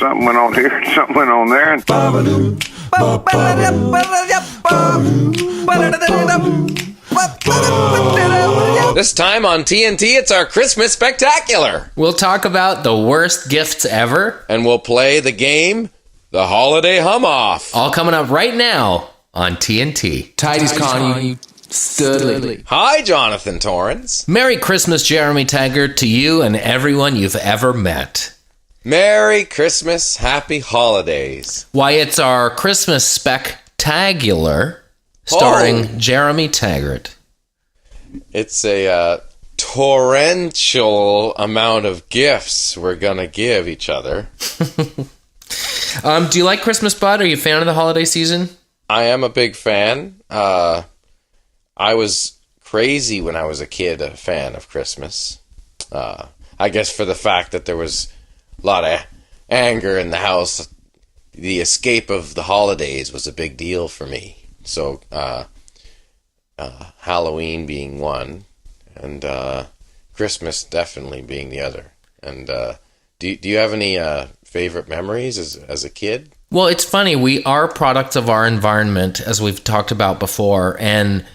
something went on here, something went on there. This time on TNT, it's our Christmas Spectacular. We'll talk about the worst gifts ever. And we'll play the game, The Holiday Hum-Off. All coming up right now on TNT. Tidy's calling you Studley. Hi, Jonathan Torrens. Merry Christmas, Jeremy Taggart, to you and everyone you've ever met. Merry Christmas, Happy Holidays. Why, it's our Christmas Spectacular starring Jeremy Taggart. It's a torrential amount of gifts we're going to give each other. Do you like Christmas, bud? Are you a fan of the holiday season? I am a big fan. I was crazy when I was a kid, a fan of Christmas. I guess for the fact that there was a lot of anger in the house. The escape of the holidays was a big deal for me. So, Halloween being one, and Christmas definitely being the other. And do you have any favorite memories as a kid? Well, it's funny. We are products of our environment, as we've talked about before, and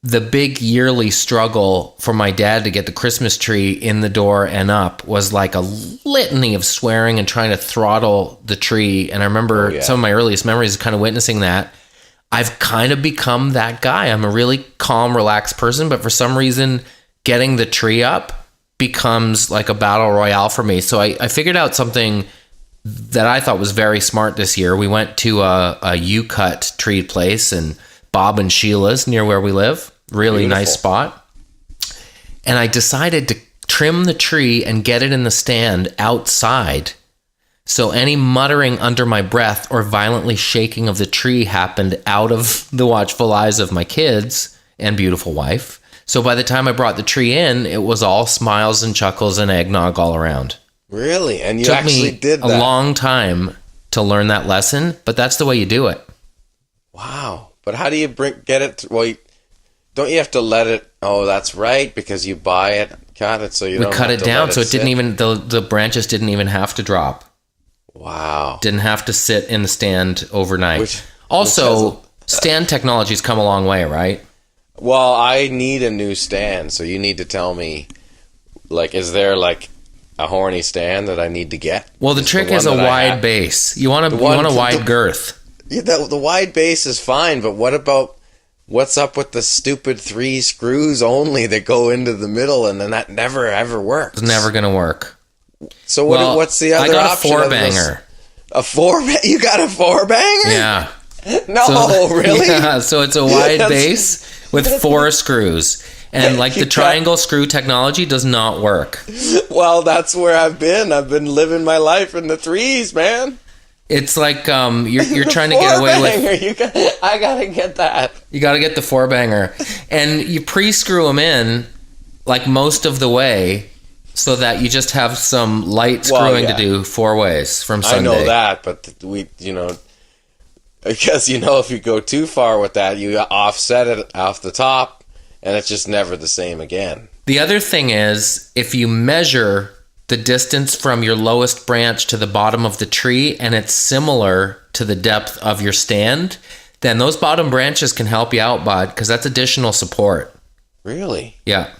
the big yearly struggle for my dad to get the Christmas tree in the door and up was like a litany of swearing and trying to throttle the tree. And I remember some of my earliest memories of kind of witnessing that. I've kind of become that guy. I'm a really calm, relaxed person, but for some reason, getting the tree up becomes like a battle royale for me. So I figured out something that I thought was very smart this year. We went to a U-cut tree place in Bob and Sheila's near where we live. Really Beautiful. Nice spot. And I decided to trim the tree and get it in the stand outside. So any muttering under my breath or violently shaking of the tree happened out of the watchful eyes of my kids and beautiful wife. So by the time I brought the tree in, it was all smiles and chuckles and eggnog all around. Really? And you Took actually me did that? a long time to learn that lesson, but that's the way you do it. Wow. But how do you get it? Well, don't you have to let it? Oh, that's right, because you buy it, cut it, so you don't. We cut have it to down, let so it sit. didn't even the branches didn't even have to drop. Wow. Didn't have to sit in the stand overnight. Which Also, stand technology's come a long way, right? Well, I need a new stand, so you need to tell me. Like, is there like a horny stand that I need to get? Well, the trick is a wide base. You want a wide girth. Yeah, the wide base is fine, but what's up with the stupid 3 screws only that go into the middle, and then that never ever works? It's never going to work. So what's the other option? I got a 4-banger. A 4-banger? You got a 4-banger? Yeah. No, really? Yeah, so it's a wide base with 4 screws. And like the triangle screw technology does not work. Well, that's where I've been. I've been living my life in the 3s, man. It's like you're trying to get away with. I gotta get that. You got to get the 4-banger, and you pre-screw them in like most of the way, so that you just have some light screwing to do 4 ways from Sunday. I know that, but because if you go too far with that, you offset it off the top, and it's just never the same again. The other thing is, if you measure the distance from your lowest branch to the bottom of the tree, and it's similar to the depth of your stand, then those bottom branches can help you out, bud, because that's additional support. Really? Yeah.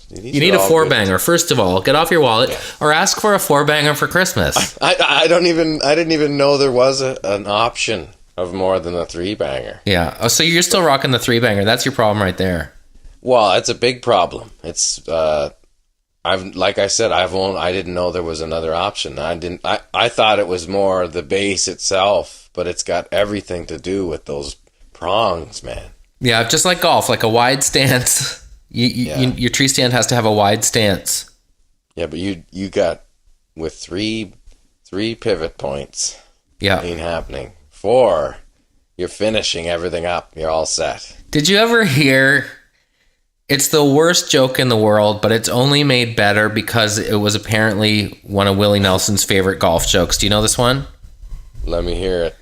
You need a 4-banger. First of all, get off your wallet or ask for a 4-banger for Christmas. I didn't even know there was an option of more than a 3-banger. Yeah. Oh, so you're still rocking the 3-banger. That's your problem right there. Well, it's a big problem. It's I didn't know there was another option. I thought it was more the base itself, but it's got everything to do with those prongs, man. Yeah, just like golf, like a wide stance. Your tree stand has to have a wide stance. Yeah, but you got with three pivot points. Yeah, ain't happening. 4, you're finishing everything up. You're all set. Did you ever hear? It's the worst joke in the world, but it's only made better because it was apparently one of Willie Nelson's favorite golf jokes. Do you know this one? Let me hear it.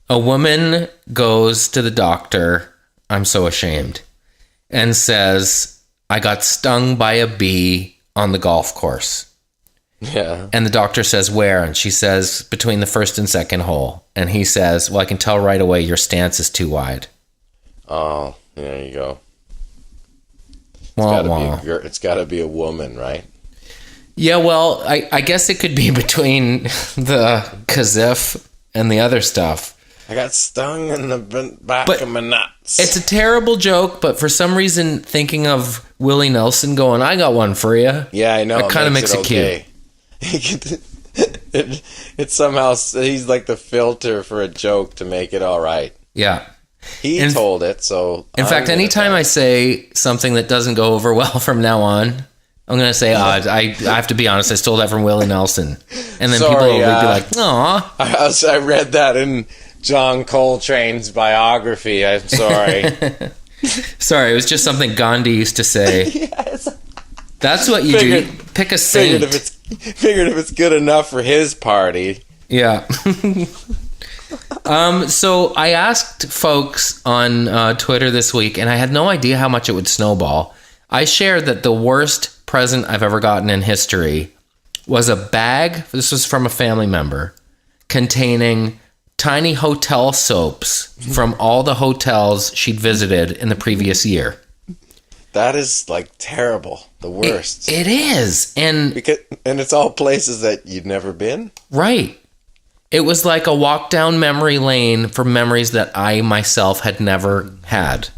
A woman goes to the doctor, I'm so ashamed, and says, I got stung by a bee on the golf course. Yeah. And the doctor says, where? And she says, between the first and second hole. And he says, well, I can tell right away your stance is too wide. Oh, there you go. Wah. It's got to be a woman, right? Yeah, well, I guess it could be between the kazif and the other stuff. I got stung in the back of my nuts. It's a terrible joke, but for some reason, thinking of Willie Nelson going, I got one for you. Yeah, I know. It kind of makes it okay. Cute. It's somehow, he's like the filter for a joke to make it all right. Yeah. He told it, so... In fact, anytime I say something that doesn't go over well from now on, I'm going to say, I have to be honest, I stole that from Willie Nelson. And then people will be like, aw. I read that in John Coltrane's biography. I'm sorry. Sorry, it was just something Gandhi used to say. Yes. That's what you do. Pick a saint. Figured if it's good enough for his party. Yeah. So I asked folks on Twitter this week, and I had no idea how much it would snowball. I shared that the worst present I've ever gotten in history was a bag, this was from a family member, containing tiny hotel soaps from all the hotels she'd visited in the previous year. That is like terrible. The worst. It is. And it's all places that you'd never been? Right. It was like a walk down memory lane for memories that I myself had never had.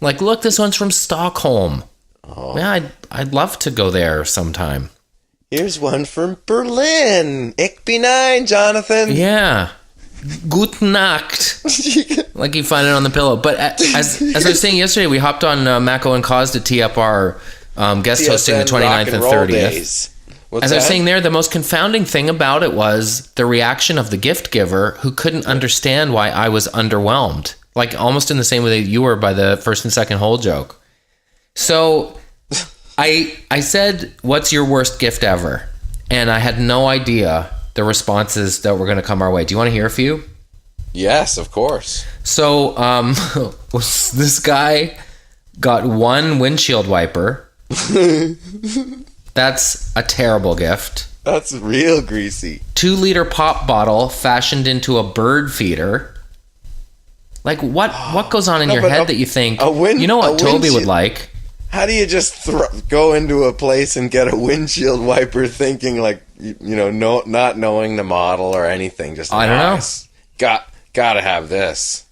Like, look, this one's from Stockholm. Oh. Yeah, I'd love to go there sometime. Here's one from Berlin. Ich bin ein, Jonathan. Yeah. Gute Nacht. Like you find it on the pillow. But as I was saying yesterday, we hopped on Mako and Cause to tee up our guest hosting the 29th and 30th. As I was saying there, the most confounding thing about it was the reaction of the gift giver who couldn't understand why I was underwhelmed. Like almost in the same way that you were by the first and second hole joke. So I said, what's your worst gift ever? And I had no idea the responses that were going to come our way. Do you want to hear a few? Yes, of course. So this guy got one windshield wiper. That's a terrible gift. That's real greasy. 2-liter pop bottle fashioned into a bird feeder. Like what goes on in your head that you think, you know what Toby would like? How do you just go into a place and get a windshield wiper thinking like, not knowing the model or anything? Just I don't know. Gotta have this.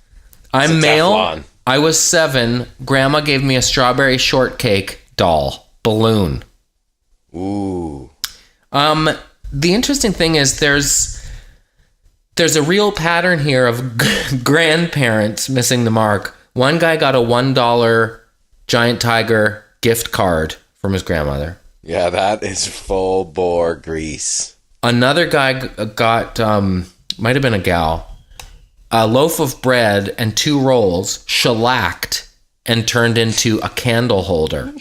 I'm male. I was 7. Grandma gave me a strawberry shortcake doll balloon. Ooh. The interesting thing is there's a real pattern here of grandparents missing the mark. One guy got a $1 Giant Tiger gift card from his grandmother. Yeah, that is full bore grease. Another guy got, might have been a gal, a loaf of bread and 2 rolls shellacked and turned into a candle holder.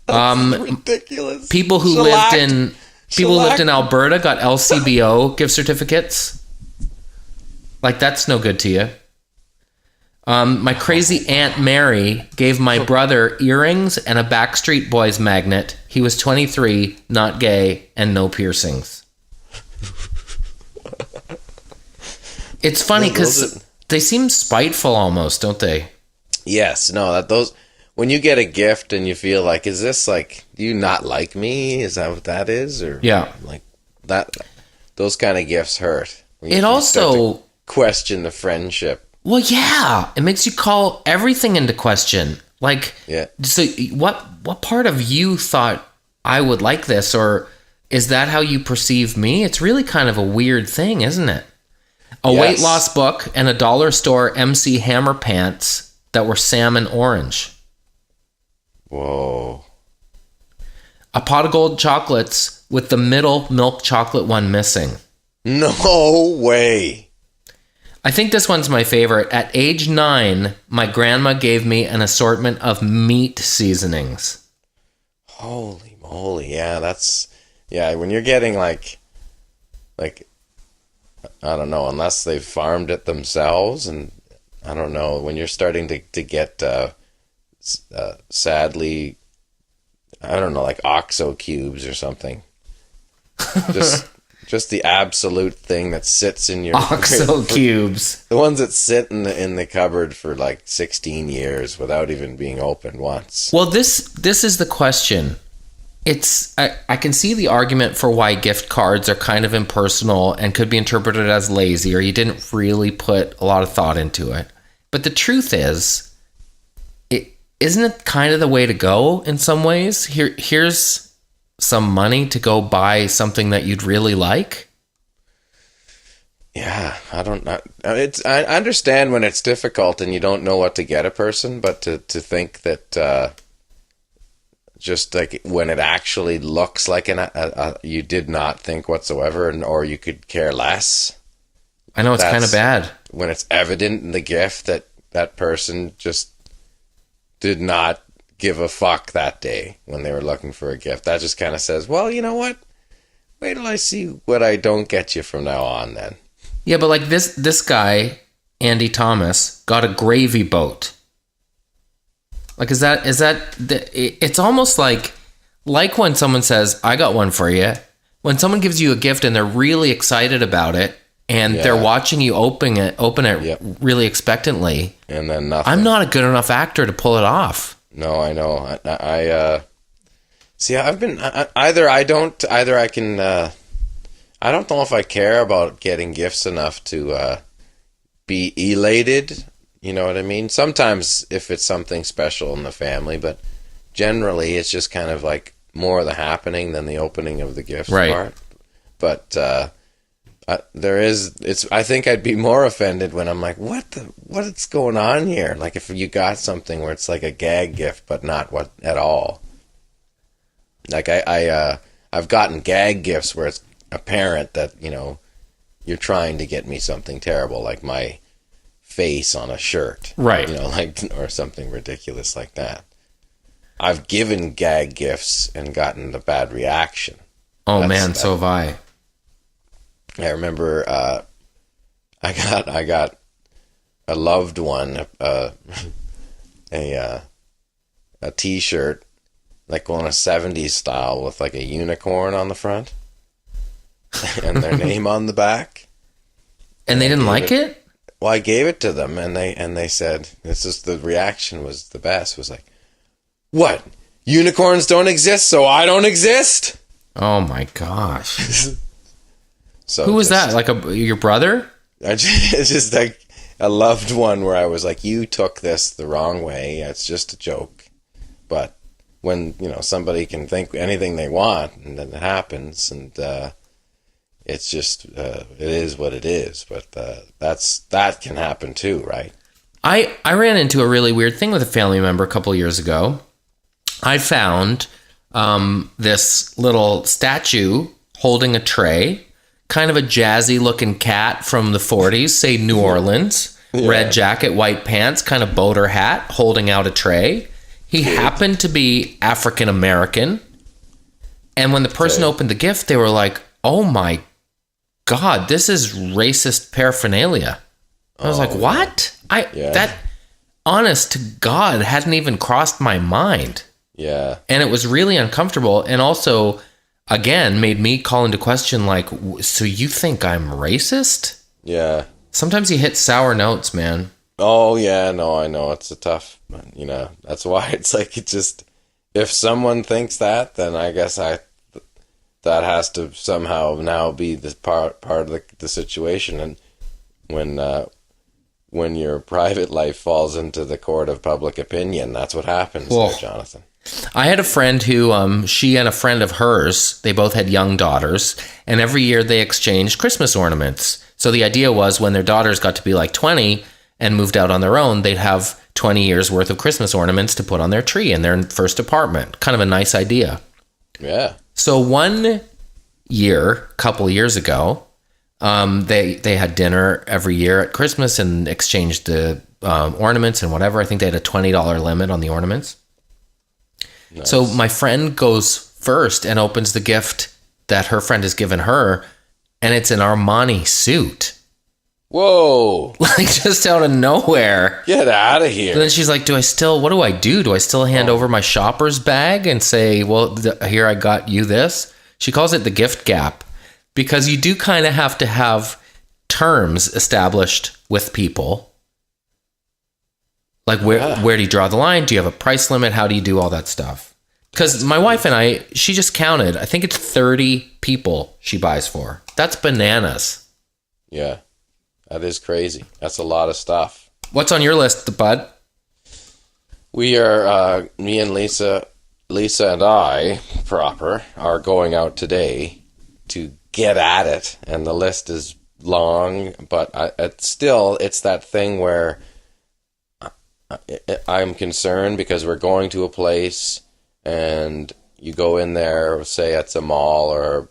Ridiculous. People who lived in Alberta got LCBO gift certificates. Like that's no good to you. My crazy Aunt Mary gave my brother earrings and a Backstreet Boys magnet. He was 23, not gay, and no piercings. It's funny because they seem spiteful almost, don't they? Yes. No, when you get a gift and you feel like, is this like, do you not like me? Is that what that is? Or yeah. Like that, those kind of gifts hurt. It also question the friendship. Well, yeah, it makes you call everything into question. Like, yeah. So what part of you thought I would like this, or is that how you perceive me? It's really kind of a weird thing, isn't it? A weight loss book and a dollar store MC Hammer pants that were salmon orange. Whoa. A pot of gold chocolates with the middle milk chocolate one missing. No way. I think this one's my favorite. At age 9, my grandma gave me an assortment of meat seasonings. Holy moly. Yeah, when you're getting like, I don't know, unless they've farmed it themselves, and I don't know, when you're starting to get, sadly, I don't know, like OXO cubes or something. Just the absolute thing that sits in your OXO cubes. The ones that sit in the cupboard for like 16 years without even being opened once. Well, this is the question. I can see the argument for why gift cards are kind of impersonal and could be interpreted as lazy, or you didn't really put a lot of thought into it. But the truth is, isn't it kind of the way to go in some ways? Here's some money to go buy something that you'd really like. Yeah, I don't know. I understand when it's difficult and you don't know what to get a person, but to think that just like when it actually looks like you did not think whatsoever, or you could care less. I know, it's kind of bad when it's evident in the gift that that person just did not give a fuck that day when they were looking for a gift. That just kind of says, well, you know what? Wait till I see what I don't get you from now on then. Yeah, but like this guy, Andy Thomas, got a gravy boat. Like, is that it's almost like when someone says, I got one for you. When someone gives you a gift and they're really excited about it and they're watching you open it really expectantly. And then nothing. I'm not a good enough actor to pull it off. No, I know. I see. I've been either I can. I don't know if I care about getting gifts enough to be elated. You know what I mean? Sometimes if it's something special in the family, but generally it's just kind of like more of the happening than the opening of the gift part. But I think I'd be more offended when I'm like, what's going on here? Like if you got something where it's like a gag gift, but not what at all. Like I've gotten gag gifts where it's apparent that, you know, you're trying to get me something terrible, like my face on a shirt. Right. You know, like, or something ridiculous like that. I've given gag gifts and gotten a bad reaction. Oh man, so have I. I remember I got a loved one a T-shirt, like on a 70s style with like a unicorn on the front and their name on the back. And they didn't like it? Well, I gave it to them and they said, the reaction was the best, was like, what? Unicorns don't exist, so I don't exist? Oh my gosh. So who was that? Like your brother? It's just like a loved one where I was like, you took this the wrong way. It's just a joke. But when, you know, somebody can think anything they want and then it happens, and it's just, it is what it is. But that can happen too, right? I ran into a really weird thing with a family member a couple of years ago. I found this little statue holding a tray, kind of a jazzy looking cat from the 40s, say New Orleans, red jacket, white pants, kind of boater hat, holding out a tray. He happened to be African American. And when the person opened the gift, they were like, oh my God, this is racist paraphernalia. I was like, what? That, honest to God, hadn't even crossed my mind. Yeah. And it was really uncomfortable. And also, again, made me call into question, like, so you think I'm racist? Yeah. Sometimes you hit sour notes, man. Oh, yeah, no, I know. It's a tough, you know, that's why it's like, it just, if someone thinks that, then I guess that has to somehow now be the part of the situation. And when your private life falls into the court of public opinion, that's what happens there, Jonathan. I had a friend who, she and a friend of hers, they both had young daughters, and every year they exchanged Christmas ornaments. So the idea was when their daughters got to be like 20 and moved out on their own, they'd have 20 years worth of Christmas ornaments to put on their tree in their first apartment. Kind of a nice idea. Yeah. So one year, couple years ago, they had dinner every year at Christmas and exchanged the ornaments and whatever. I think they had a $20 limit on the ornaments. Nice. So my friend goes first and opens the gift that her friend has given her, and it's an Armani suit. Whoa. Like just out of nowhere. Get out of here. And then she's like, what do I do? Do I still hand over my shopper's bag and say, well, here, I got you this? She calls it the gift gap because you do kind of have to have terms established with people. Like where do you draw the line? Do you have a price limit? How do you do all that stuff? Because my wife and I, she just counted. I think it's 30 people she buys for. That's bananas. Yeah, that is crazy. That's a lot of stuff. What's on your list, bud? We are, me and Lisa and I, proper, are going out today to get at it. And the list is long, but it's that thing where I'm concerned because we're going to a place and you go in there, say it's a mall or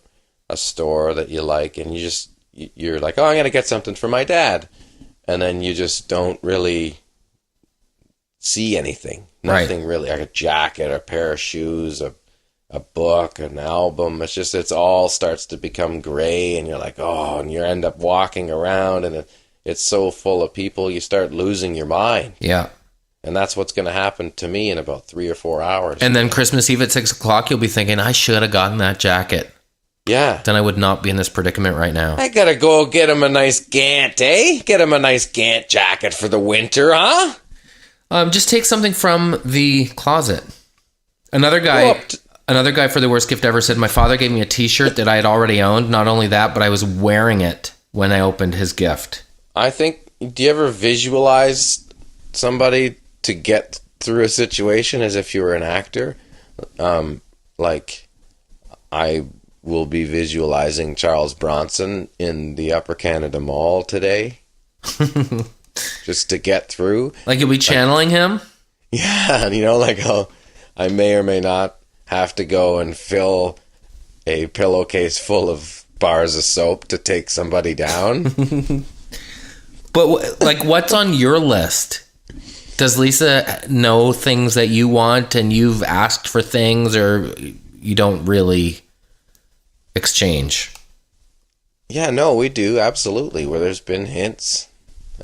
a store that you like, and you're like, oh, I'm going to get something for my dad. And then you just don't really see anything. Nothing really, like a jacket, a pair of shoes, a book, an album. It's all starts to become gray, and you're like, oh, and you end up walking around, and it's so full of people, you start losing your mind. Yeah. And that's what's going to happen to me in about 3 or 4 hours. And then Christmas Eve at 6 o'clock, you'll be thinking, I should have gotten that jacket. Yeah. Then I would not be in this predicament right now. I got to go get him a nice Gant, eh? Get him a nice Gant jacket for the winter, huh? Just take something from the closet. Another guy for the worst gift ever said, my father gave me a t-shirt that I had already owned. Not only that, but I was wearing it when I opened his gift. I think, do you ever visualize somebody to get through a situation as if you were an actor? Like, I will be visualizing Charles Bronson in the Upper Canada Mall today. Just to get through. Like you'll be channeling him? Yeah, like how I may or may not have to go and fill a pillowcase full of bars of soap to take somebody down. But what's on your list? Does Lisa know things that you want and you've asked for things, or you don't really exchange? Yeah, no, we do, absolutely. Where there's been hints,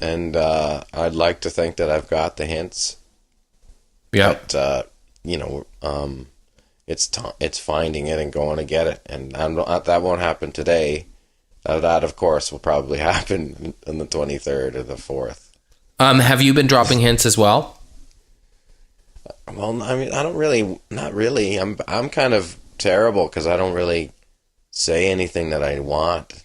and I'd like to think that I've got the hints. Yeah. But, it's finding it and going to get it. And that won't happen today. That, of course, will probably happen on the 23rd or the 4th. Have you been dropping hints as well? Well, I mean, not really. I'm kind of terrible because I don't really say anything that I want.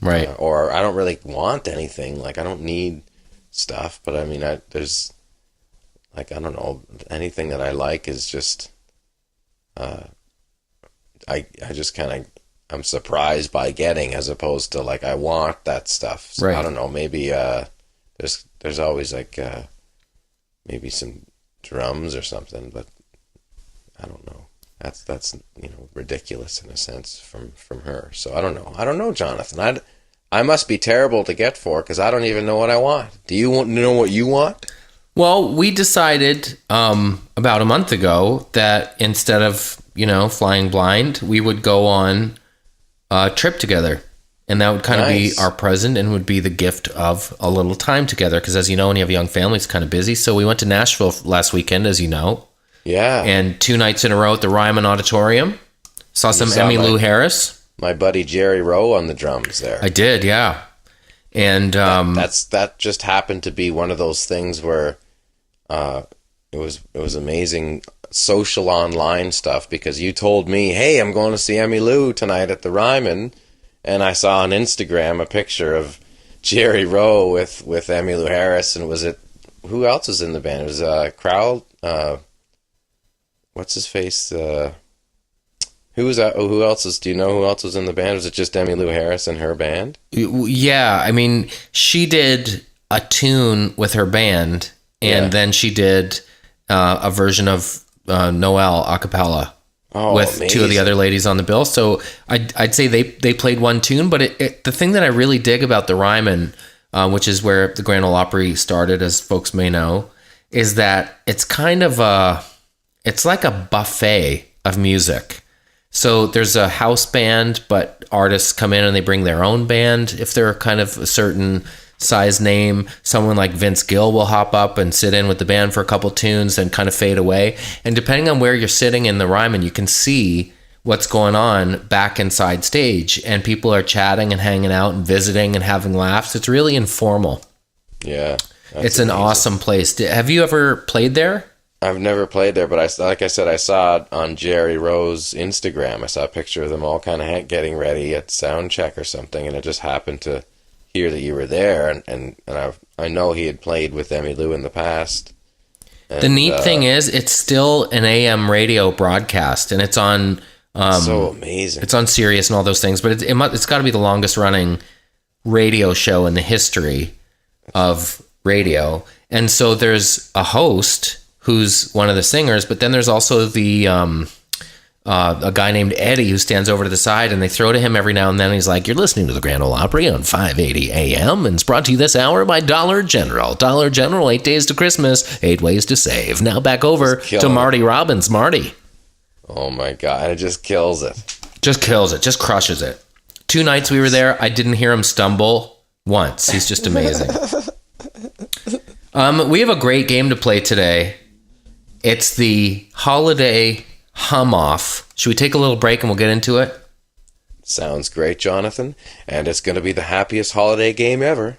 Right. Or I don't really want anything. Like, I don't need stuff. But, I mean, there's, like, I don't know, anything that I like is just, I just kind of, I'm surprised by getting, as opposed to, like, I want that stuff. So, right. I don't know, maybe there's always, like, maybe some drums or something, but I don't know. That's ridiculous in a sense from her. So I don't know, Jonathan. I must be terrible to get for because I don't even know what I want. Do you want to know what you want? Well, we decided about a month ago that instead of flying blind, we would go on a trip together, and that would kind of be our present and would be the gift of a little time together. Because as you know, when you have a young family, it's kind of busy. So we went to Nashville last weekend, as you know. Yeah. And 2 nights in a row at the Ryman Auditorium. Saw some Emmylou Harris. My buddy Jerry Rowe on the drums there. I did, yeah. And that just happened to be one of those things where it was amazing social online stuff, because you told me, hey, I'm going to see Emmylou tonight at the Ryman, and I saw on Instagram a picture of Jerry Rowe with Emmylou Harris, and who else was in the band? It was Crowell. What's his face? Who was that? Who else is? Do you know who else was in the band? Was it just Emmylou Harris and her band? Yeah, I mean, she did a tune with her band, and then she did a version of Noel a cappella with amazing. 2 of the other ladies on the bill. So I'd say they played one tune, but the thing that I really dig about the Ryman, which is where the Grand Ole Opry started, as folks may know, is that it's kind of it's like a buffet of music. So there's a house band, but artists come in and they bring their own band if they're kind of a certain size name. Someone like Vince Gill will hop up and sit in with the band for a couple tunes and kind of fade away. And depending on where you're sitting in the Ryman, you can see what's going on back inside stage. And people are chatting and hanging out and visiting and having laughs. It's really informal. Yeah. It's an awesome place. Have you ever played there? I've never played there, but like I said, I saw it on Jerry Rowe's Instagram. I saw a picture of them all kind of getting ready at sound check or something, and it just happened to hear that you were there, and I know he had played with Emmylou in the past. And, the neat thing is, it's still an AM radio broadcast, and it's on. So amazing! It's on Sirius and all those things, but it's got to be the longest running radio show in the history of radio. And so there's a host who's one of the singers, but then there's also the a guy named Eddie who stands over to the side, and they throw to him every now and then. He's like, "You're listening to the Grand Ole Opry on 580 AM, and it's brought to you this hour by Dollar General. Dollar General, 8 days to Christmas, 8 ways to save." Now back over to Marty Robbins. Marty. Oh my God, it just kills it. Just kills it, just crushes it. 2 nights we were there, I didn't hear him stumble once. He's just amazing. We have a great game to play today. It's the holiday hum-off. Should we take a little break and we'll get into it? Sounds great, Jonathan. And it's going to be the happiest holiday game ever.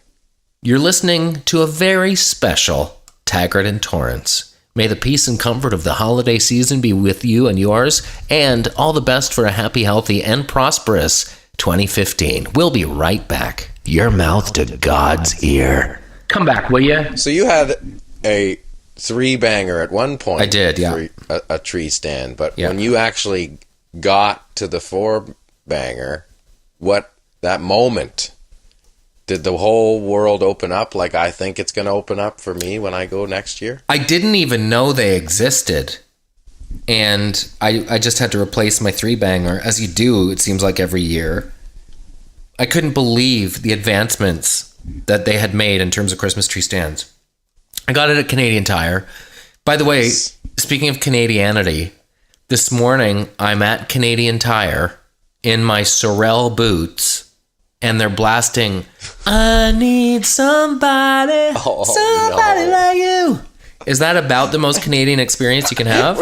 You're listening to a very special Taggart and Torrens. May the peace and comfort of the holiday season be with you and yours, and all the best for a happy, healthy, and prosperous 2015. We'll be right back. Your mouth to God's ear. Come back, will you? So you had a 3-banger at one point. I did, yeah. For a tree stand. But when you actually got to the 4-banger, that moment, did the whole world open up like I think it's going to open up for me when I go next year? I didn't even know they existed. And I just had to replace my 3-banger, as you do, it seems like every year. I couldn't believe the advancements that they had made in terms of Christmas tree stands. I got it at Canadian Tire. By the way, speaking of Canadianity, this morning I'm at Canadian Tire in my Sorel boots, and they're blasting, "I need somebody, somebody like you." Is that about the most Canadian experience you can have?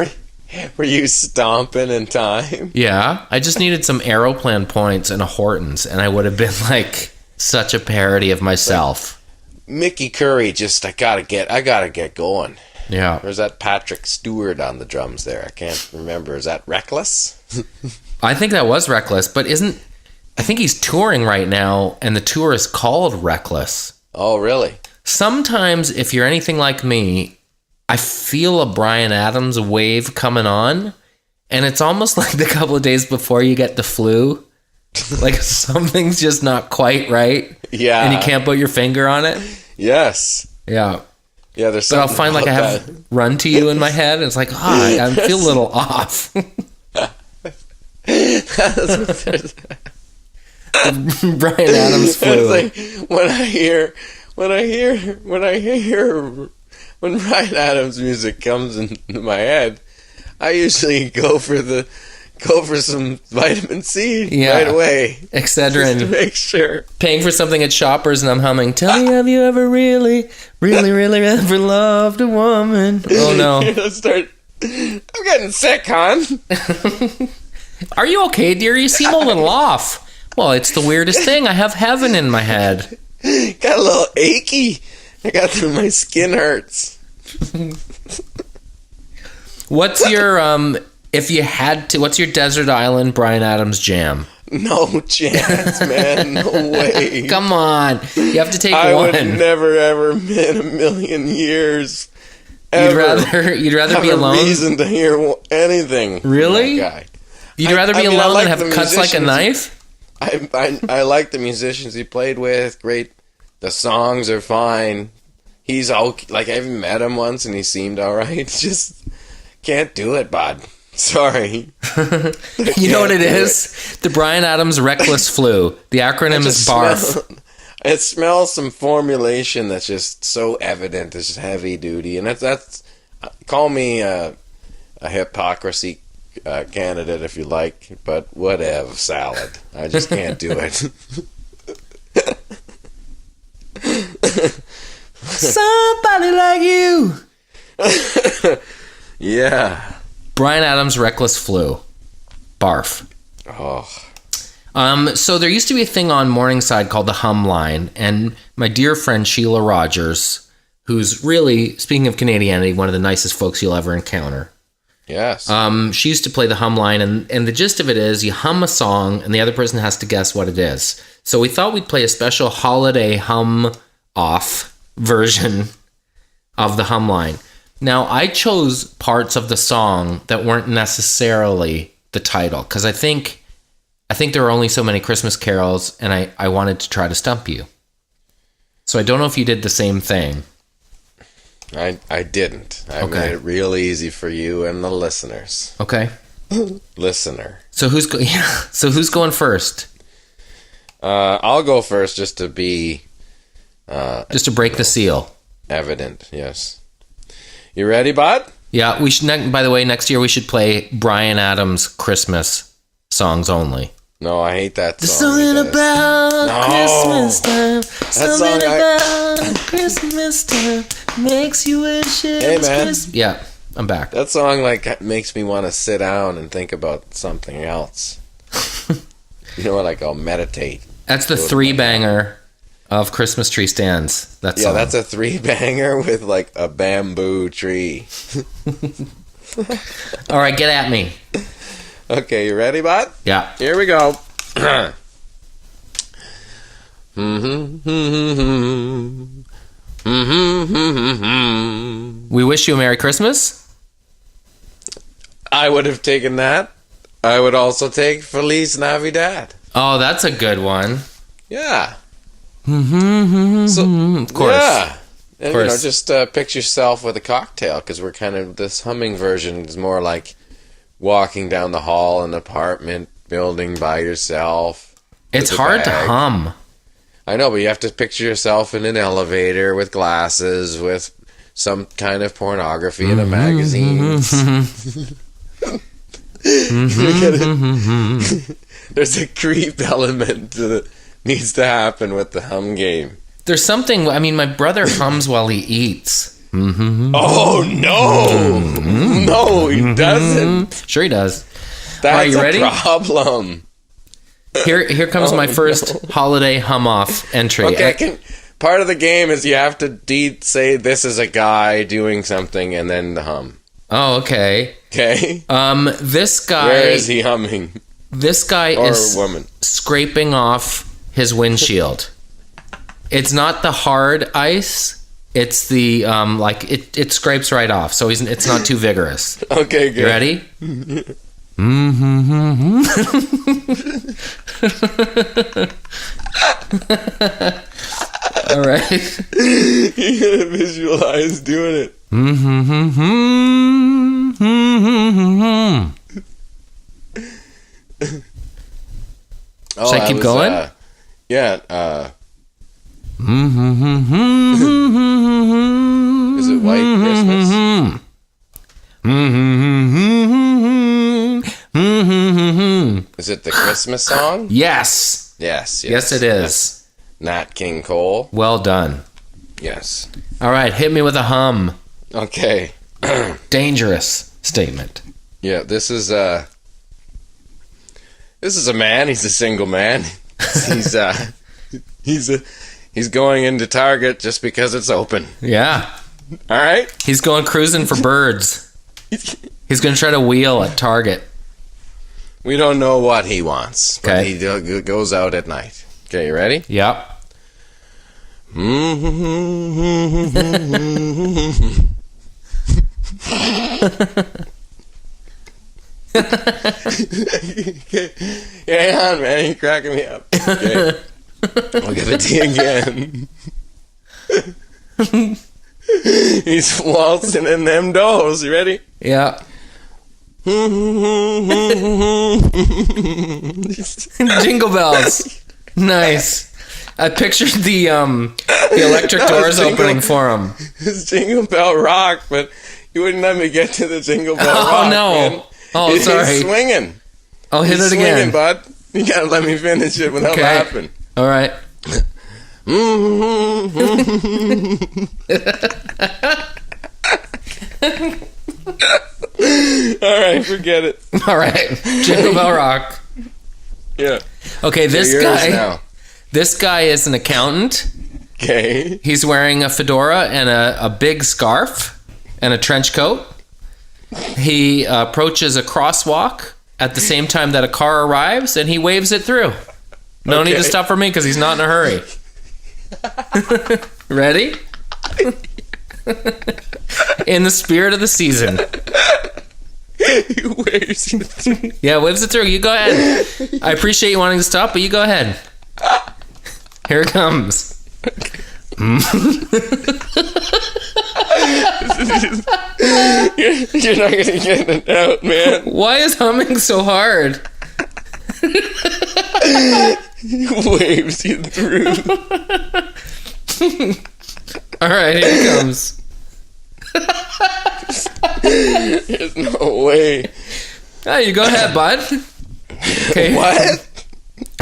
Were you stomping in time? Yeah, I just needed some Aeroplan points and a Hortons, and I would have been like such a parody of myself. Mickey Curry, I gotta get going. Yeah. Or is that Patrick Stewart on the drums there? I can't remember. Is that Reckless? I think that was Reckless, but I think he's touring right now, and the tour is called Reckless. Oh, really? Sometimes, if you're anything like me, I feel a Bryan Adams wave coming on, and it's almost like the couple of days before you get the flu. Like something's just not quite right. Yeah. And you can't put your finger on it. Yes. Yeah. Yeah, there's But something I'll find like I have that. Run to You in my head, and it's like, I feel a little off. Bryan Adams flu. Like when Bryan Adams music comes into my head, I usually go for some vitamin C right away. Excedrin. Just to make sure. Paying for something at Shoppers, and I'm humming, "Tell me, have you ever really, really, really ever loved a woman?" Oh no. I'm getting sick, hon. Are you okay, dear? You seem a little off. Well, it's the weirdest thing. I have heaven in my head. Got a little achy. My skin hurts. What's your what's your desert island Bryan Adams jam? No chance, man. No way. Come on. You have to take one. I would never, ever in a million years You'd rather be alone? Have a reason to hear anything. Really? Guy. You'd rather be alone and have cuts like a knife? I like the musicians he played with. Great. The songs are fine. He's like, I even met him once and he seemed all right. Just can't do it, bud. Sorry. You know what it is? The Bryan Adams Reckless Flu. The acronym is BARF. It smells some formulation that's just so evident. It's just heavy duty, and that's call me a hypocrisy candidate if you like, but whatever. Salad. I just can't do it. Somebody like you. Yeah. Bryan Adams' Reckless Flu. Barf. Oh. So there used to be a thing on Morningside called the Hum Line, and my dear friend Sheila Rogers, who's really, speaking of Canadianity, one of the nicest folks you'll ever encounter. Yes. She used to play the hum line, and the gist of it is you hum a song, and the other person has to guess what it is. So we thought we'd play a special holiday hum-off version of the hum line. Now, I chose parts of the song that weren't necessarily the title, because I think there are only so many Christmas carols, and I wanted to try to stump you. So I don't know if you did the same thing. I didn't. I made it real easy for you and the listeners. Okay. Listener. So who's going first? I'll go first just to be... just to break the seal. Evident, yes. You ready, bud? Yeah, we should. By the way, next year we should play Bryan Adams' Christmas songs only. No, I hate that song. Something about Christmas time. Something about Christmas time makes you wish it was Christmas. Yeah, I'm back. That song makes me want to sit down and think about something else. You know what? Like I'll meditate. That's the three-banger of Christmas tree stands. That's a three-banger with like a bamboo tree. All right, get at me. Okay, you ready, bud? Yeah. Here we go. We wish you a Merry Christmas. I would have taken that. I would also take Feliz Navidad. Oh, that's a good one. Yeah. So, of course. Yeah. And, of course. just picture yourself with a cocktail, because we're kind of, this humming version is more like walking down the hall in an apartment building by yourself. It's hard to hum. I know, but you have to picture yourself in an elevator with glasses, with some kind of pornography in a magazine. There's a creep element that needs to happen with the hum game. There's something, I mean, my brother hums while he eats. Oh, no! No, he doesn't. Sure he does. That's Are you ready? Problem. Here comes my first holiday hum-off entry. Okay, part of the game is you have to say this is a guy doing something and then the hum. Oh, okay. Okay. This guy... Where is he humming? This guy or is woman. Scraping off his windshield. It's not the hard ice. It's the, it scrapes right off, so it's not too vigorous. Okay, good. You ready? All right. You gotta visualize doing it. Should I keep going? Yeah. Is it White Christmas? Is it the Christmas song? Yes. Yes. Yes, it is. Nat King Cole. Well done. Yes. All right, hit me with a hum. Okay. Dangerous statement. Yeah, this is a man. He's a single man. He's going into Target just because it's open. Yeah. All right. He's going cruising for birds. He's going to try to wheel at Target. We don't know what he wants, but Okay. he goes out at night. Okay, you ready? Yep. Okay. Hang on, man. You're cracking me up. Okay. I'll give it to you again. He's waltzing in them doors. You ready? Yeah. Jingle bells. Nice. I pictured the electric doors opening for him. It's Jingle Bell Rock, but you wouldn't let me get to the Jingle Bell Rock. Oh, no. Man. Oh, sorry. He's swinging. I'll hit He's it again. swinging, bud. You gotta let me finish it without laughing. All right. All right, forget it. All right, Jingle Bell Rock. Yeah. Okay, this Yours guy. now. This guy is an accountant. Okay. He's wearing a fedora and a big scarf and a trench coat. He approaches a crosswalk at the same time that a car arrives, and he waves it through. No need to stop for me because he's not in a hurry. Ready? In the spirit of the season. He waves it through. Yeah, waves it through. You go ahead. I appreciate you wanting to stop, but you go ahead. Here it comes. You're not gonna get it out, man. Why is humming so hard? He waves you through. All right, here it comes. There's no way. Oh, you go ahead, bud. Okay. What?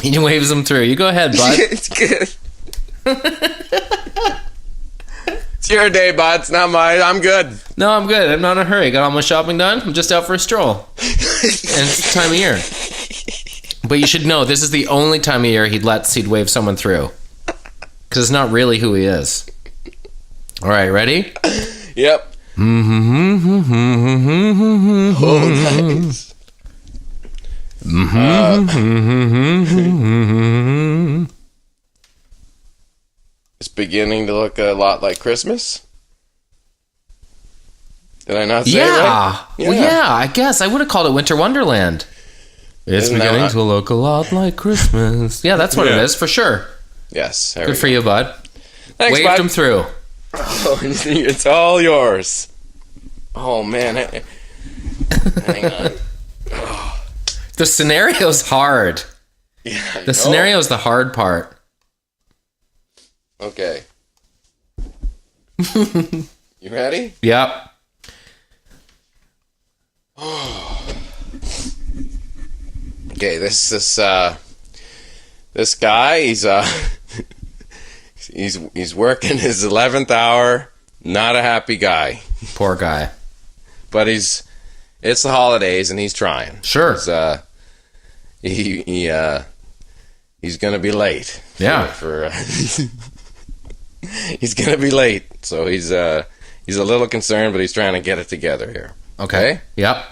He waves them through. You go ahead, bud. It's good. It's your day, bud. It's not mine. I'm good. No, I'm good. I'm not in a hurry. Got all my shopping done. I'm just out for a stroll. And it's the time of year. But you should know, this is the only time of year he'd wave someone through. Because it's not really who he is. All right, ready? Yep. Oh, nice. It's beginning to look a lot like Christmas. Did I not say it right? Well, yeah, I guess. I would have called it Winter Wonderland. It's Isn't beginning that- to look a lot like Christmas. Yeah, that's what it is, for sure. Yes. Good for you, bud. Thanks, Waved bud. him through. Oh, it's all yours. Oh, man. Hang on. The scenario's hard. Yeah, I know. The scenario's the hard part. Okay. You ready? Yep. Okay, this guy, he's working his 11th hour. Not a happy guy, Poor guy. but it's the holidays and he's trying. Sure. He's gonna be late. Yeah. He's gonna be late, so he's a little concerned, but he's trying to get it together here. Okay. Yep.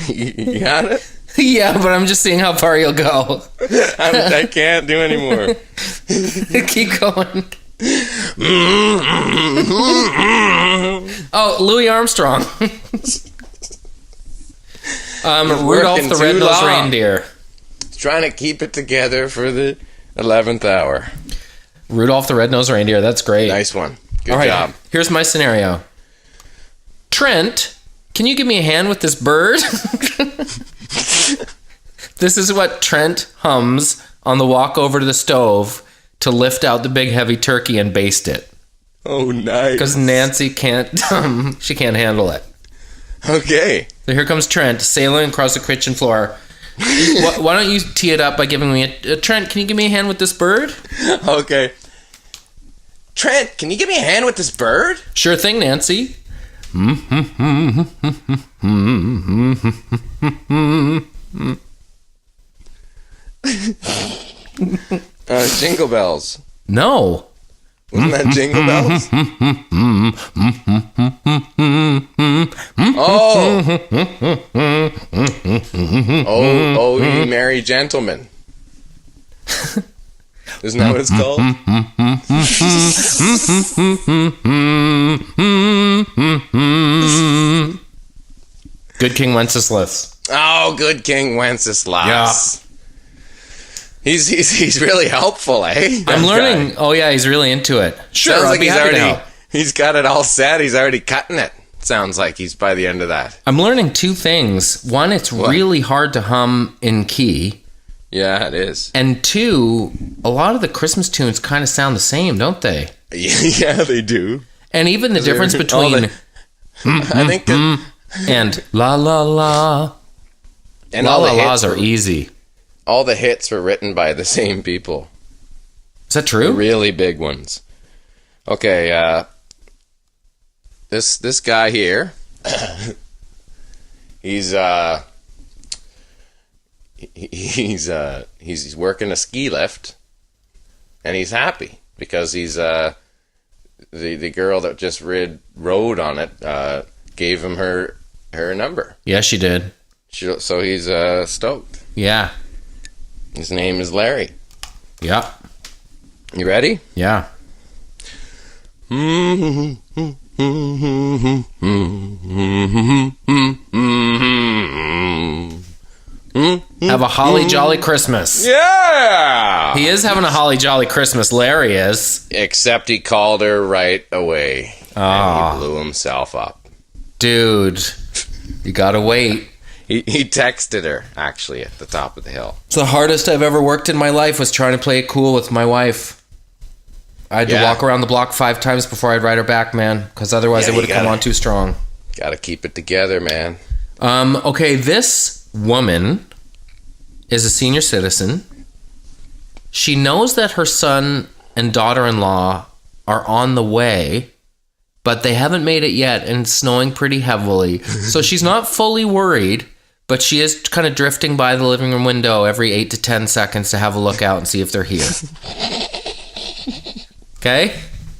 You got it? Yeah, but I'm just seeing how far you'll go. I can't do anymore. Keep going. Oh, Louis Armstrong. Rudolph working the too Red-Nosed long. Reindeer. He's trying to keep it together for the 11th hour. Rudolph the Red-Nosed Reindeer. That's great. Nice one. Good All right, job. here's my scenario. Trent, can you give me a hand with this bird? This is what Trent hums on the walk over to the stove to lift out the big heavy turkey and baste it. Oh, nice. Because Nancy can't, she can't handle it. Okay. So here comes Trent sailing across the kitchen floor. Why don't you tee it up by giving me Trent, can you give me a hand with this bird? Okay. Trent, can you give me a hand with this bird? Sure thing, Nancy. Jingle bells. No. Wasn't that Jingle Bells? Oh, you merry gentlemen. Isn't that what it's called? Good King Wenceslas. Oh, good King Wenceslas. Yeah. He's really helpful, eh? I'm That learning. guy. Oh yeah, he's really into it. Sure, Sounds I'll like be happy to help. he's got it all set. He's already cutting it. Sounds like he's by the end of that. I'm learning two things. One, it's What? really hard to hum in key. Yeah, it is. And 2, a lot of the Christmas tunes kind of sound the same, don't they? Yeah, they do. And even the difference between I think and la la la. and La all la the la's hits are easy. all the hits were written by the same people. Is that The true? really big ones. Okay, this guy here, he's working a ski lift, and he's happy because he's the girl that just rode on it gave him her number. Yeah, she did. So he's stoked. Yeah. His name is Larry. Yeah. You ready? Yeah. Have a holly jolly Christmas. Yeah! He is having a holly jolly Christmas. Larry is. Except he called her right away. Ah. And he blew himself up. Dude, you gotta wait. He texted her, actually, at the top of the hill. It's the hardest I've ever worked in my life was trying to play it cool with my wife. I had to Yeah. walk around the block 5 times before I'd ride her back, man. Because otherwise Yeah, it would have you come gotta- on too strong. Gotta keep it together, man. Okay, this woman is a senior citizen. She knows that her son and daughter-in-law are on the way, but they haven't made it yet, and it's snowing pretty heavily. So she's not fully worried, but she is kind of drifting by the living room window every 8 to 10 seconds to have a look out and see if they're here. Okay?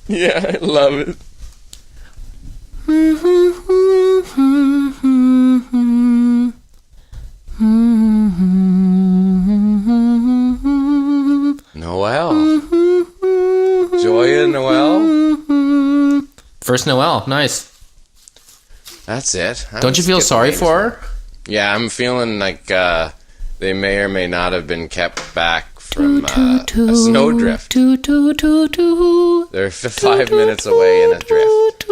Yeah, I love it. Noel. Joya Noel. First Noel, nice. That's it. Don't you feel sorry for her? Yeah, I'm feeling like they may or may not have been kept back from a snowdrift. They're 5 minutes away in a drift.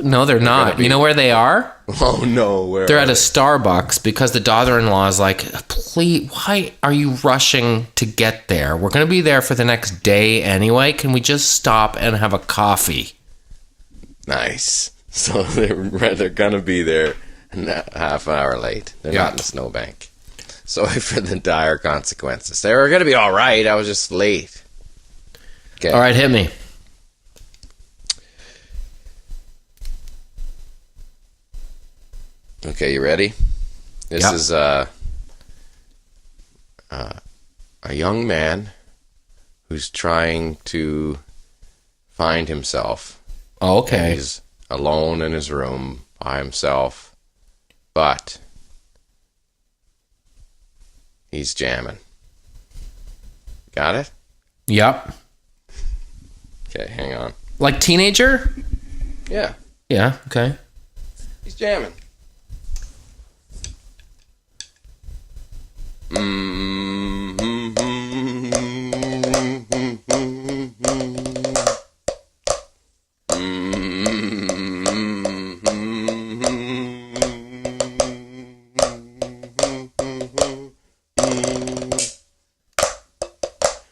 No, they're not. You know where they are? Oh no, where They're are at a they? Starbucks because the daughter-in-law is like, please, why are you rushing to get there? We're going to be there for the next day anyway. Can we just stop and have a coffee? Nice. So they're gonna be there a half hour late. They're not in the snowbank. Sorry for the dire consequences. They were gonna be all right. I was just late. Okay. All right, hit me. Okay, you ready? This is a young man who's trying to find himself. Oh, okay. He's alone in his room by himself, but he's jamming. Got it? Yep. Okay, hang on. Like teenager? Yeah, Yeah, okay. he's jamming.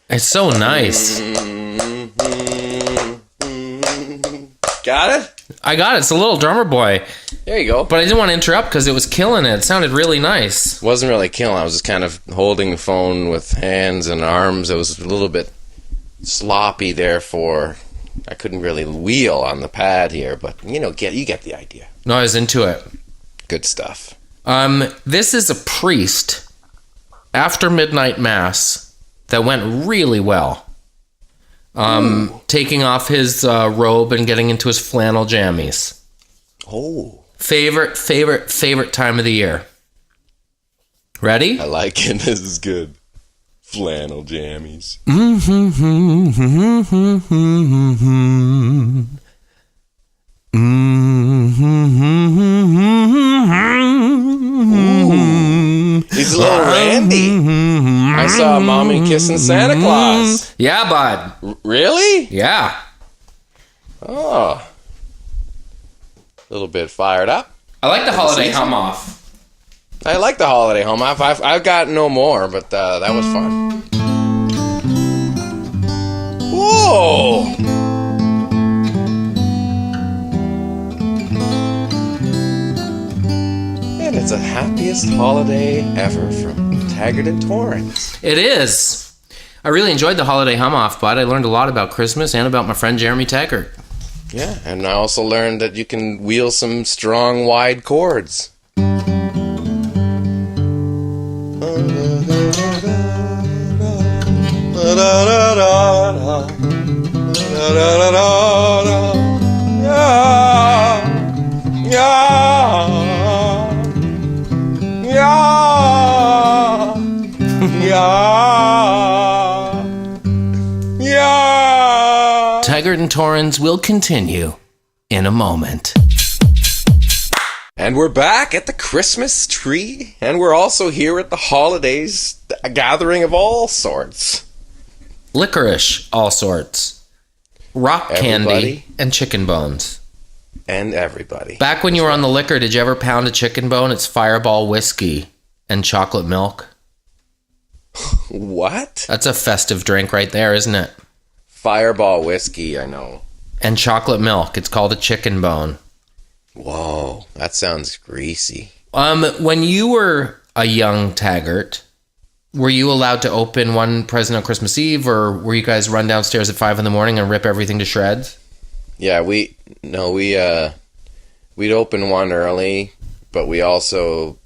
It's so nice. Got it? I got it. It's a little drummer boy. There you go. But I didn't want to interrupt because it was killing it. It sounded really nice. Wasn't really killing. I was just kind of holding the phone with hands and arms. It was a little bit sloppy, therefore I couldn't really wheel on the pad here. But you get the idea. No, I was into it. Good stuff. This is a priest after midnight mass that went really well. Taking off his robe and getting into his flannel jammies. Oh, Favorite time of the year. Ready? I like it. This is good. Flannel jammies. He's a little Randy. I saw Mommy kissing Santa Claus. Yeah, bud. Really? Yeah. Oh. A little bit fired up. I like the holiday hum off. I like the holiday home. I've got no more, but that was fun. Whoa! And it's the happiest holiday ever from Taggart and Torrens. It is. I really enjoyed the holiday hum off, bud. I learned a lot about Christmas and about my friend Jeremy Taggart. Yeah, and I also learned that you can wheel some strong, wide chords. Taggart and Torrens will continue in a moment. And we're back at the Christmas tree, and we're also here at the holidays, a gathering of all sorts. Licorice, all sorts. Rock candy Everybody. and chicken bones. And everybody. Back when you were on the liquor, did you ever pound a chicken bone? It's Fireball whiskey and chocolate milk. What? That's a festive drink right there, isn't it? Fireball whiskey, I know. And chocolate milk. It's called a chicken bone. Whoa, that sounds greasy. When you were a young Taggart, were you allowed to open one present on Christmas Eve, or were you guys run downstairs at 5 a.m. and rip everything to shreds? Yeah, we'd open one early, but we also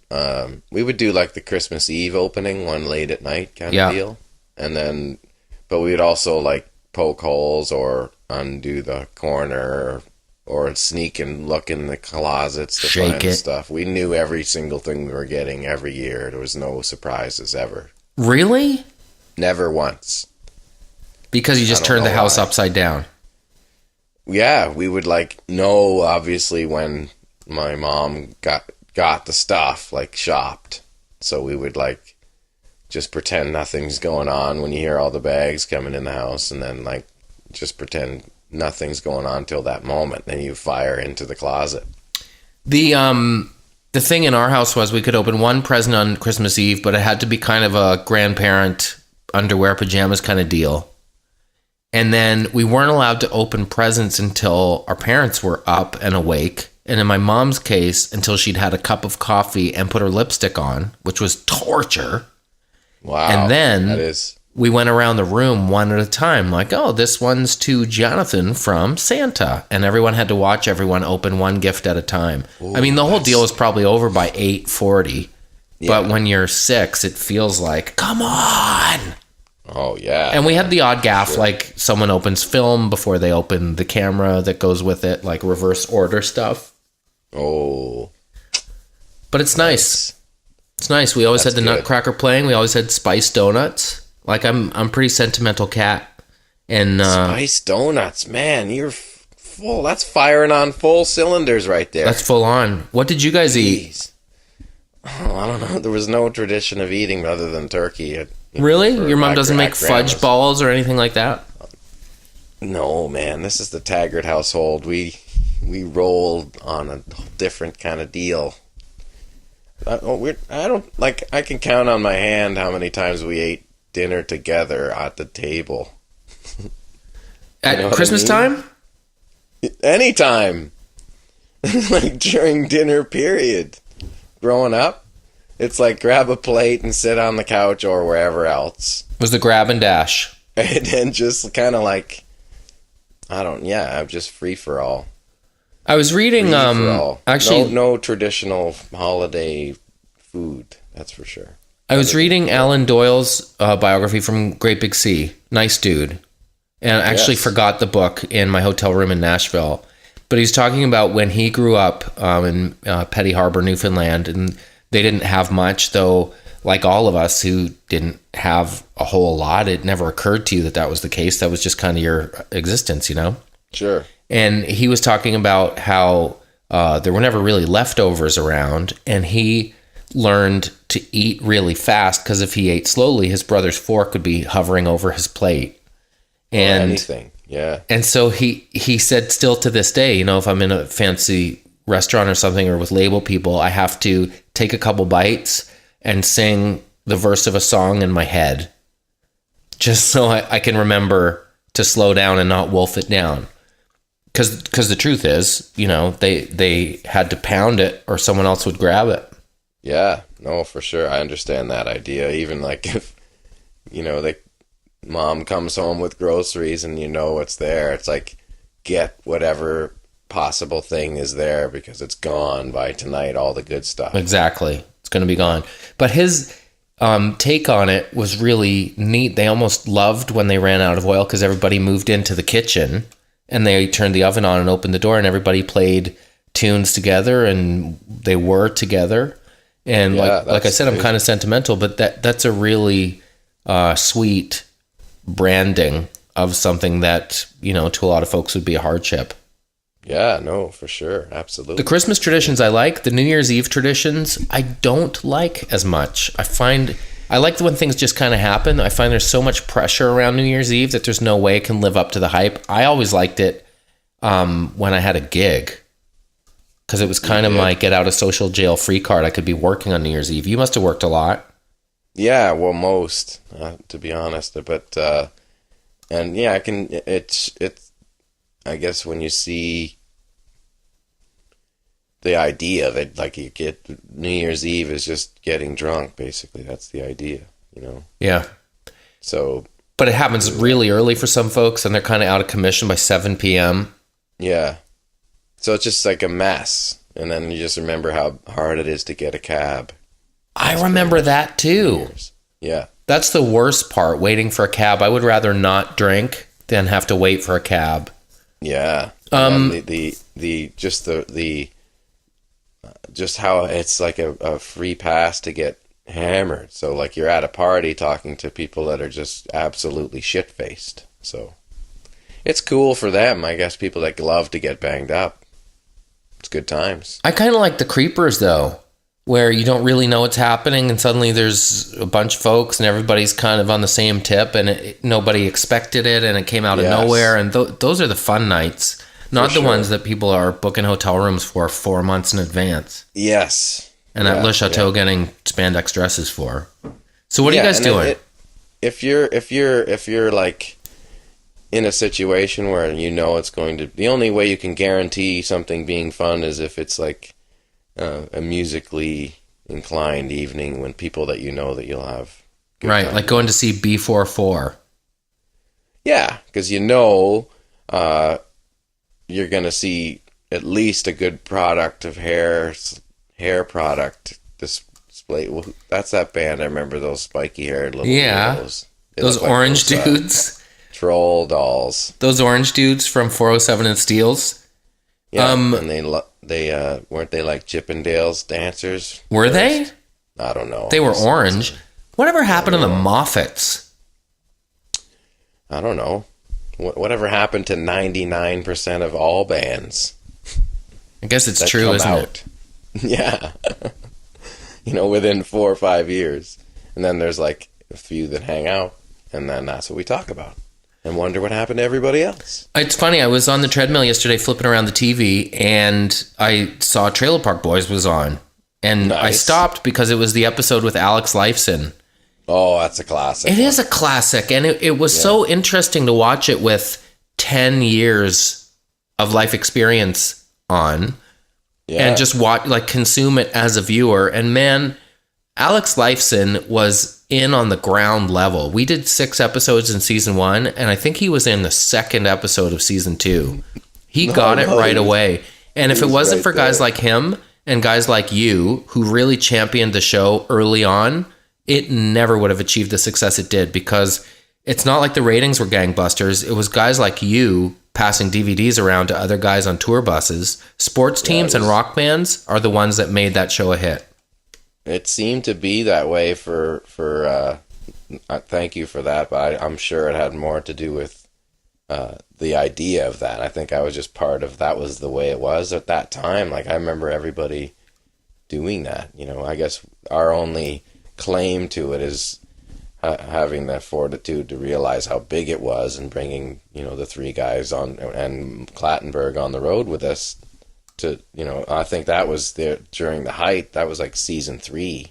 we would do like the Christmas Eve opening, one late at night kind of deal, and then, but we'd also like poke holes or undo the corner or sneak and look in the closets to Shake find it. stuff. We knew every single thing we were getting every year. There was no surprises ever. Really? Never once. Because you just I don't turned the know house why. upside down. Yeah, we would like know obviously when my mom got the stuff like shopped. So we would like just pretend nothing's going on when you hear all the bags coming in the house, and then like just pretend nothing's going on till that moment. Then you fire into the closet. The thing in our house was we could open one present on Christmas Eve, but it had to be kind of a grandparent underwear pajamas kind of deal. And then we weren't allowed to open presents until our parents were up and awake. And in my mom's case, until she'd had a cup of coffee and put her lipstick on, which was torture. Wow. And then that is we went around the room one at a time, like, oh, this one's to Jonathan from Santa. And everyone had to watch everyone open one gift at a time. Ooh, I mean, the whole deal was probably over by 8:40. Yeah. But when you're 6, it feels like, come on. Oh yeah. And we had the odd gaff, like someone opens film before they open the camera that goes with it, like reverse order stuff. Oh. But it's nice. It's nice. We always That's had the good. Nutcracker playing. We always had spiced donuts. Like I'm pretty sentimental cat. And Spice donuts, man, you're full. That's firing on full cylinders right there. that's full on. What did you guys eat? Jeez. Oh, I don't know. There was no tradition of eating other than turkey. You know, Really? for Your mom my doesn't make grandma's. fudge balls or anything like that? No, man. This is the Taggart household. We rolled on a different kind of deal. I don't like. I can count on my hand how many times we ate dinner together at the table. At know what I Christmas mean? time? Anytime. Like during dinner period. Growing up, it's like grab a plate and sit on the couch or wherever else. Was the grab and dash. And then just kind of like, I'm just free for all. I was reading, Free for all. actually, No traditional holiday food, that's for sure. I was reading Alan Doyle's biography from Great Big Sea. Nice dude. And I actually Yes. forgot the book in my hotel room in Nashville. But he's talking about when he grew up in Petty Harbor, Newfoundland, and they didn't have much, though, like all of us who didn't have a whole lot, it never occurred to you that that was the case. That was just kind of your existence, you know? Sure. And he was talking about how there were never really leftovers around, and he learned to eat really fast because if he ate slowly, his brother's fork would be hovering over his plate. And Anything, yeah. and so he said, still to this day, you know, if I'm in a fancy restaurant or something or with label people, I have to take a couple bites, and sing the verse of a song in my head, just so I can remember to slow down and not wolf it down. Because the truth is, they had to pound it or someone else would grab it. Yeah, no, for sure. I understand that idea. Even like if, mom comes home with groceries and it's there, it's like, get whatever possible thing is there because it's gone by tonight, all the good stuff. Exactly. It's going to be gone. But his take on it was really neat. They almost loved when they ran out of oil because everybody moved into the kitchen and they turned the oven on and opened the door and everybody played tunes together and they were together. And like I said, I'm kind of sentimental, but that's a really sweet branding of something that, to a lot of folks would be a hardship. Yeah, no, for sure. Absolutely. The Christmas traditions I like. The New Year's Eve traditions I don't like as much. I like when things just kind of happen. I find there's so much pressure around New Year's Eve that there's no way it can live up to the hype. I always liked it when I had a gig because it was kind of my get out of social jail free card. I could be working on New Year's Eve. You must have worked a lot. Yeah, well, most, to be honest. But, and yeah, it's, I guess when you see the idea of it, like you get New Year's Eve is just getting drunk, basically. That's the idea, Yeah. So. But it happens really early for some folks and they're kind of out of commission by 7 p.m. Yeah. So it's just like a mess. And then you just remember how hard it is to get a cab. I remember that too. Yeah. That's the worst part, waiting for a cab. I would rather not drink than have to wait for a cab. Yeah. Just how it's like a free pass to get hammered. So like you're at a party talking to people that are just absolutely shit-faced. So it's cool for them, I guess, people that love to get banged up. It's good times. I kind of like the creepers though, where you don't really know what's happening and suddenly there's a bunch of folks and everybody's kind of on the same tip and nobody expected it and it came out of nowhere. And those are the fun nights, not the ones that people are booking hotel rooms for 4 months in advance. Yes. And at Le Chateau getting spandex dresses for. So what are you guys doing? If you're like in a situation where it's going to, the only way you can guarantee something being fun is if it's like a musically inclined evening when people that that you'll have good time. Like going to see B44. Yeah, because you're going to see at least a good product of hair product display. Well, that's that band. I remember those spiky haired little girls. Those orange dudes. Troll dolls. Those orange dudes from 407 and Steels. Yeah, and they weren't they like Chippendales dancers? Were they? I don't know. They were orange. Whatever happened to the Moffats? I don't know. Whatever happened to 99% of all bands? I guess it's true, isn't it? Yeah. Within 4 or 5 years. And then there's like a few that hang out, and then that's what we talk about. And wonder what happened to everybody else. It's funny, I was on the treadmill yesterday flipping around the TV, and I saw Trailer Park Boys was on. And nice. I stopped because it was the episode with Alex Lifeson. Oh, that's a classic. It is a classic, and it was so interesting to watch it with 10 years of life experience on. Yeah. And just consume it as a viewer. And man, Alex Lifeson was in on the ground level. We did 6 episodes in season 1, and I think he was in the 2nd episode of season 2. He got it right away. And if it wasn't for guys like him and guys like you who really championed the show early on, it never would have achieved the success it did, because it's not like the ratings were gangbusters. It was guys like you passing DVDs around to other guys on tour buses. Sports teams and rock bands are the ones that made that show a hit. It seemed to be that way for thank you for that, but I'm sure it had more to do with the idea of that. I think I was just part of that. Was the way it was at that time. Like I remember everybody doing that. I guess our only claim to it is having that fortitude to realize how big it was and bringing the 3 guys on and Clattenburg on the road with us I think that was there during the height. That was like season 3.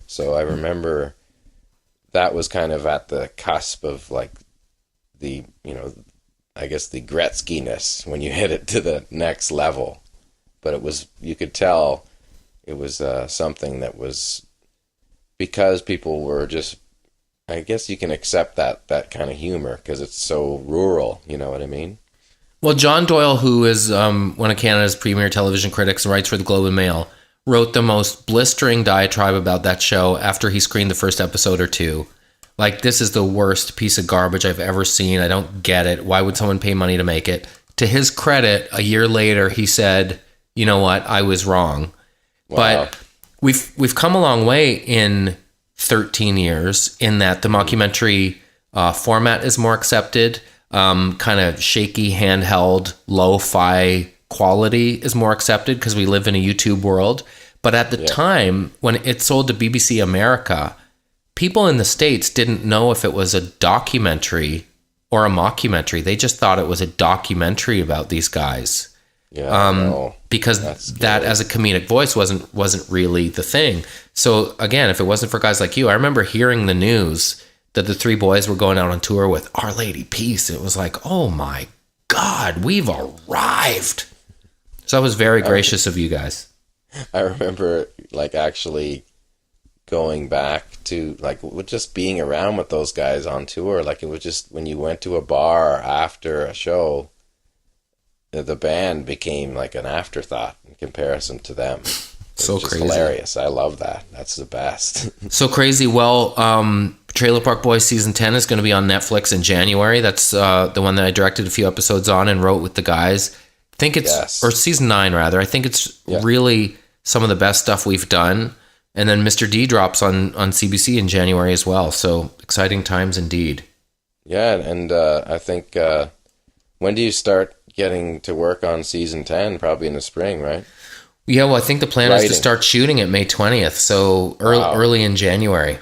So I remember that was kind of at the cusp of like the, I guess the Gretzky-ness when you hit it to the next level. But you could tell it was something that was, because people were just, I guess you can accept that kind of humor because it's so rural, you know what I mean? Well, John Doyle, who is one of Canada's premier television critics and writes for the Globe and Mail, wrote the most blistering diatribe about that show after he screened the first episode or two. Like, this is the worst piece of garbage I've ever seen. I don't get it. Why would someone pay money to make it? To his credit, a year later, he said, you know what, I was wrong. Wow. But we've come a long way in 13 years in that the mockumentary format is more accepted. Kind of shaky, handheld, lo-fi quality is more accepted because we live in a YouTube world. But at the time, when it sold to BBC America, people in the States didn't know if it was a documentary or a mockumentary. They just thought it was a documentary about these guys. Because that as a comedic voice wasn't really the thing. So again, if it wasn't for guys like you, I remember hearing the news that the 3 boys were going out on tour with Our Lady Peace. It was like, oh my God, we've arrived. So that was very gracious of you guys. I remember like actually going back to like just being around with those guys on tour. Like it was just when you went to a bar after a show, the band became like an afterthought in comparison to them. So crazy. Hilarious. I love that. That's the best. So crazy. Well, Trailer Park Boys season 10 is going to be on Netflix in January. That's the one that I directed a few episodes on and wrote with the guys. I think it's, or season 9 rather. I think it's really some of the best stuff we've done. And then Mr. D drops on CBC in January as well. So exciting times indeed. Yeah. And I think, when do you start getting to work on season 10? Probably in the spring, right? Yeah, well, I think the plan is to start shooting it May 20th, so early in January.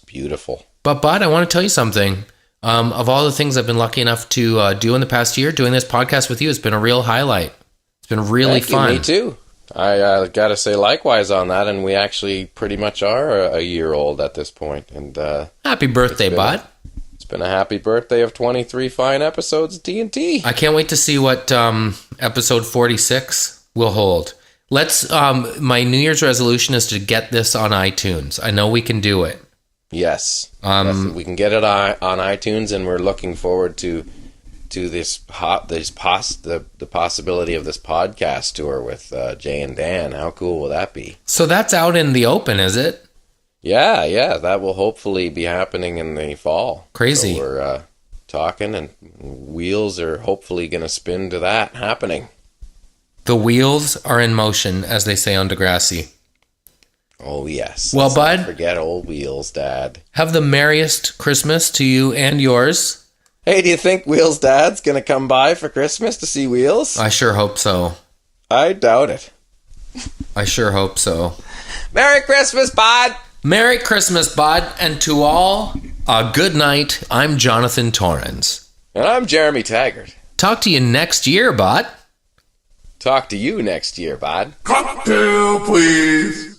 Beautiful. But Bud, I want to tell you something. Of all the things I've been lucky enough to do in the past year, doing this podcast with you has been a real highlight. It's been really fun. Me too. I got to say likewise on that, and we actually pretty much are a year old at this point. And happy birthday, Bud. It's been a happy birthday of 23 fine episodes of TNT. I can't wait to see what episode 46 will hold. My New Year's resolution is to get this on iTunes. I know we can do it. Yes. We can get it on iTunes, and we're looking forward to the possibility of this podcast tour with Jay and Dan. How cool will that be? So that's out in the open, is it? Yeah. That will hopefully be happening in the fall. Crazy. So we're talking, and wheels are hopefully going to spin to that happening. The wheels are in motion, as they say on Degrassi. Oh, yes. Well, Bud, not forget old wheels, Dad. Have the merriest Christmas to you and yours. Hey, do you think Wheels Dad's going to come by for Christmas to see Wheels? I sure hope so. I doubt it. I sure hope so. Merry Christmas, Bud! Merry Christmas, Bud, and to all, a good night. I'm Jonathan Torrens. And I'm Jeremy Taggart. Talk to you next year, Bud. Talk to you next year, Bud. Cocktail, please.